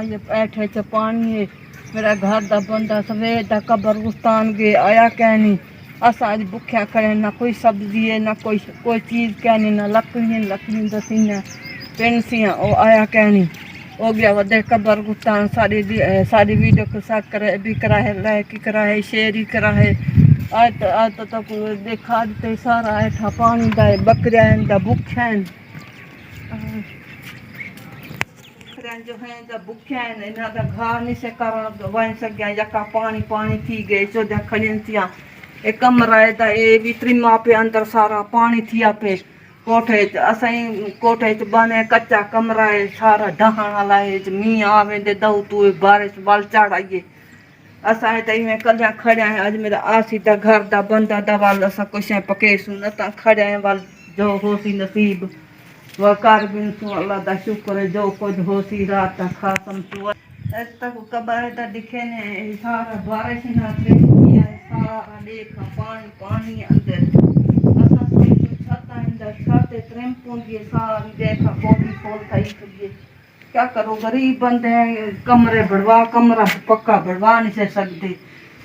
ये ऐठे च पानी है मेरा घर दा बंदा सवेर दा कब्रिस्तान गए आया कहनी अस अज भुख्या खड़े ना कोई सब्जी है ना कोई चीज़ कहनी ना लकड़ी दसी ना पेंसियाँ वो आया कहनी हो गया वधे कब्रिस्तान सारी वीडियो को साथ करे भी करा है लाइक करा है शेयर ही करा है आज तो देखा ते सारा ऐठा पानी दा बकरियां भुख्या जो है जब भुख्या है ना तो घा नहीं से कारण वन सकिया यका पानी थी गए चो खड़ियन थिया एक कमरा है तो ये भी त्रिमा पे अंदर सारा पानी थिया पे कोठे असाई कोठे च बने कच्चा कमरा है सारा ढहान वाला है मीह आवे दे दऊ तू बारिश बल चढ़ाइए असा तो इवें कलिया खड़िया है अज मेरा आसी दा घर दा बंदा दवाल असा कुछ पके सुन न खड़िया है वाल जो होसी नसीब वह कर बिन सु अल्लाह दा शुक्र है जो कुछ होसी रात तक खासम सु तक कबर दा दिखे ने सारा बारिश ना किया सारा देखा पानी अंदर असा कोई छता अंदर छते त्रेम पोंदी सारी देखा कोठी खोल थई करिए क्या करो गरीब बंदे कमरे बढ़वा कमरा पक्का बढ़वा नहीं से सकते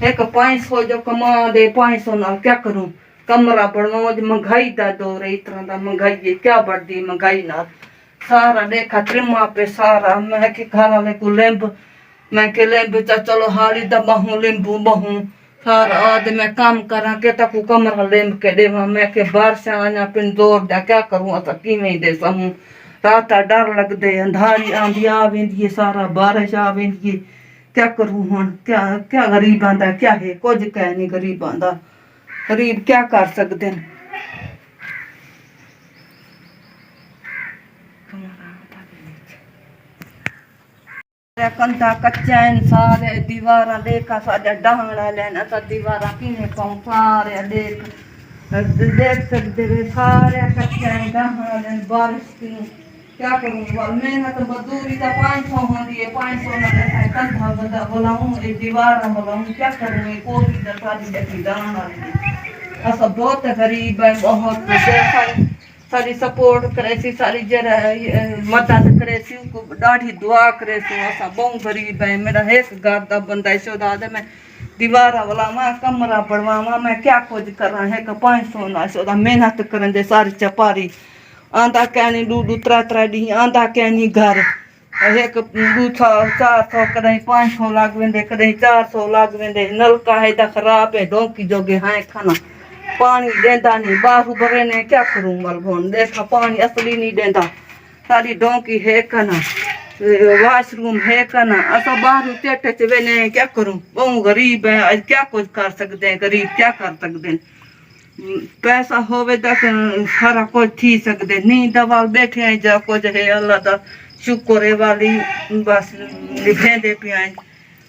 एक 500 जो कमा दे 500 ना क्या करूं कमरा बढ़वाओ महंगाई दा दौर है इतना दा महंगाई है क्या बढ़ती महंगाई ना सारा देखा त्रिमा पे सारा मैं के घर वाले को लेंब मैं के लेंब चलो हाली दा बहु लेंबू बहु सारा आज मैं काम करा के तक कमरा लेंब के देवा मैं के बारिश आना पिन दौर दा क्या करूं असा किवें दे समूह रात डर लगदे अंधारी आंदी आ वेंदी सारा बारिश आ वेंदी क्या करूं हुन क्या गरीबां दा क्या है कुछ कह नहीं गरीबां दा गरीब क्या कर सकते हैं कंधा कच्चा सारे दीवार देखा सारे डहाना लेना तो दीवार किने पाऊं सारे देख सकते सारे कच्चा डहाना बारिश की क्या करूँ मेहनत मजदूरी तो 500 होती है 500 ना कंधा बंदा बुलाऊं दीवार बुलाऊं क्या करूँ कोठी सारी देखी डहाना असा बहुत गरीब है बहुत सारी सपोर्ट करे सी सारी जरा मदद करे सी उनको ॾाढी दुआ करे सी असा बहुत गरीब है मेरा एक घर दा बंदा शोदा दे मैं दीवारा वाला कमरा बढ़वावा मैं क्या कुछ करा है 500 ना शोदा मेहनत करन दे सारी चपारी आंदा कहनी दू 3 डी आंदा कहनी घर एक 400 कदई 500 लाग वेंदे कदई 400 लाग वेंदे नलका है दा खराब है डोंकी जोगे हाय खाना पानी देंदा नहीं बाहू भरे ने क्या करूं मलभोन देखा पानी असली नहीं देंदा सारी डोंकी है कना वाशरूम है कना असा बाहर चेटे च वेने क्या करूं बहुत गरीब है आज क्या कुछ कर सकते हैं गरीब क्या कर सकते हैं पैसा होवे तक सारा कुछ थी सकते नहीं दवाल बैठे हैं जा कुछ है अल्लाह दा शुक्र है वाली बस लिखे दे पिया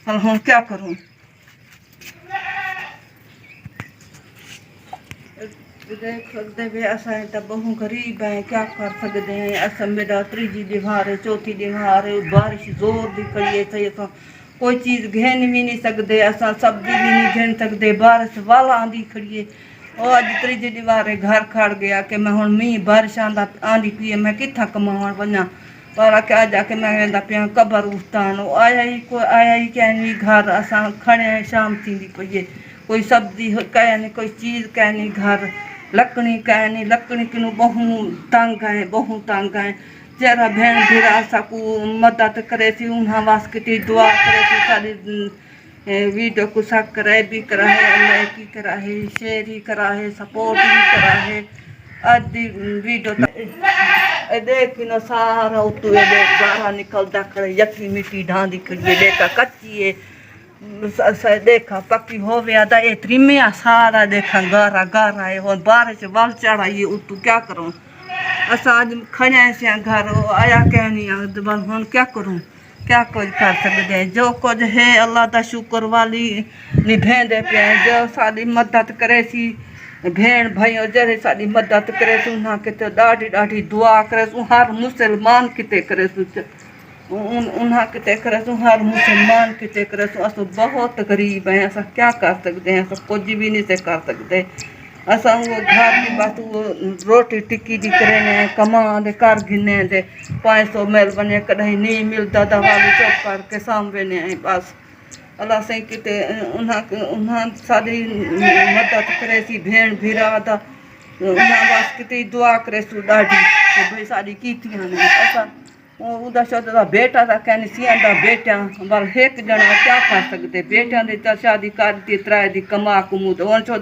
हम क्या करूं देख सकते वे असा तो बहु गरीब है क्या कर सकते हैं असा मेरा 3जी दीवार है 4थी दीवार है बारिश जोर दी कड़ी है असा कोई चीज़ घेन भी नहीं सकते असा सब्जी भी नहीं घेन सकते बारिश वाला आंदी खड़ी है और अज 3जी दीवार है घर खड़ गया कि मैं हुन मीह बारिश आंदी पी मैं किथा कमावन वना पर क्या जाके मैं वेंदा पिया कब्रिस्तान आया ही कहनी घर असा खड़े शाम थी पई कोई सब्जी कहनी कोई चीज़ कहनी घर लकड़ी कहनी लकड़ी किनू बहु तंग है जरा भेण भीरा सकू मदद करे थी उन्हा वास्ते दुआ करे थी सारी वीडियो को सब करे भी करा है लाइक ही करा है शेयर ही करा है सपोर्ट ही करा है आदि वीडियो देख न सारा उतु बाहर निकलता करे यकी मिट्टी ढांदी करिए देखा कच्ची है देखा पक्की हो गया था ये त्रिमिया सारा देखा गारा है और बारिश वल चढ़ाइए उतु क्या करूं असा आज खड़े से घर आया कहनी हम क्या करूं क्या कुछ कर सकते हैं जो कुछ है अल्लाह दा शुक्र वाली निभेंदे पे जो सारी मदद करे सी भेण भाइयों जरे सारी मदद करे सी उन्हा किते ॾाढी दुआ करे सी हर मुसलमान किते करे सी उन्हा किते करे सी हर मुसलमान किते करे सी अस बहुत गरीब हैं असा क्या कर सकते हैं अस कुछ भी नहीं से कर सकते असां वो घर की बस वो रोटी टिकी दी करे ने कमा दे कर गिने दे 500 मिल बने कहीं नहीं मिलता दवा चुप करके सामने ने बस अल्लाह से किते उन्हां सारी मदद करे सी भेण भिरा दा उन्हां बस किते दुआ करे सु डाडी तो भाई सारी कीतियां ने असां ਉਹਦਾ ਸ਼ਾਇਦ ਦਾ ਬੇਟਾ ਦਾ ਕਹਿੰਦੀ ਸੀ ਆਂਦਾ ਬੇਟਿਆਂ ਪਰ ਇੱਕ ਜਣਾ ਕੀ ਕਰ ਸਕਦੇ ਬੇਟਿਆਂ ਦੀ ਤਾਂ ਸ਼ਾਦੀ ਕਰਤੀ ਤਰਾਏ ਦੀ ਕਮਾ ਕਮੂ ਤੇ ਉਹਨਾਂ ਚੋਂ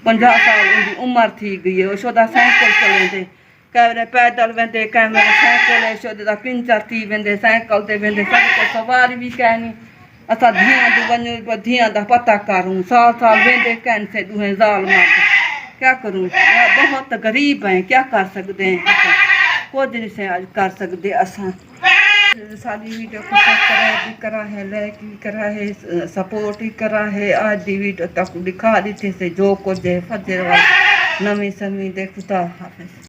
50 ਸਾਲ ਦੀ ਉਮਰ ਥੀ ਗਈ ਹੈ ਉਹ ਸ਼ੋਦਾ ਸਾਈਕਲ ਚਲਾਉਂਦੇ ਕਹਿੰਦੇ ਪੈਦਲ ਵੰਦੇ ਕਹਿੰਦੇ ਸਾਈਕਲ ਸ਼ੋਦਾ ਦਾ ਪਿੰਚਰ ਥੀ ਵੰਦੇ ਸਾਈਕਲ ਤੇ ਵੰਦੇ ਸਭ ਕੋ ਸਵਾਰੀ ਵੀ ਕਹਿਨੀ असा धियां दो वञूं धियां दा पता करूं साल साल वेंदे कहन से दुहें ज़ाल मर्द क्या करूं बहुत गरीब हैं क्या कर सकते हैं कुछ नहीं से आज कर सकते असा सारी वीडियो को सब्सक्राइब करा है लाइक भी करा है सपोर्ट ही करा है आज दी वीडियो तक दिखा दी थे से जो कुछ है फजर वाली नवी समी दे खुदा हाफिज़।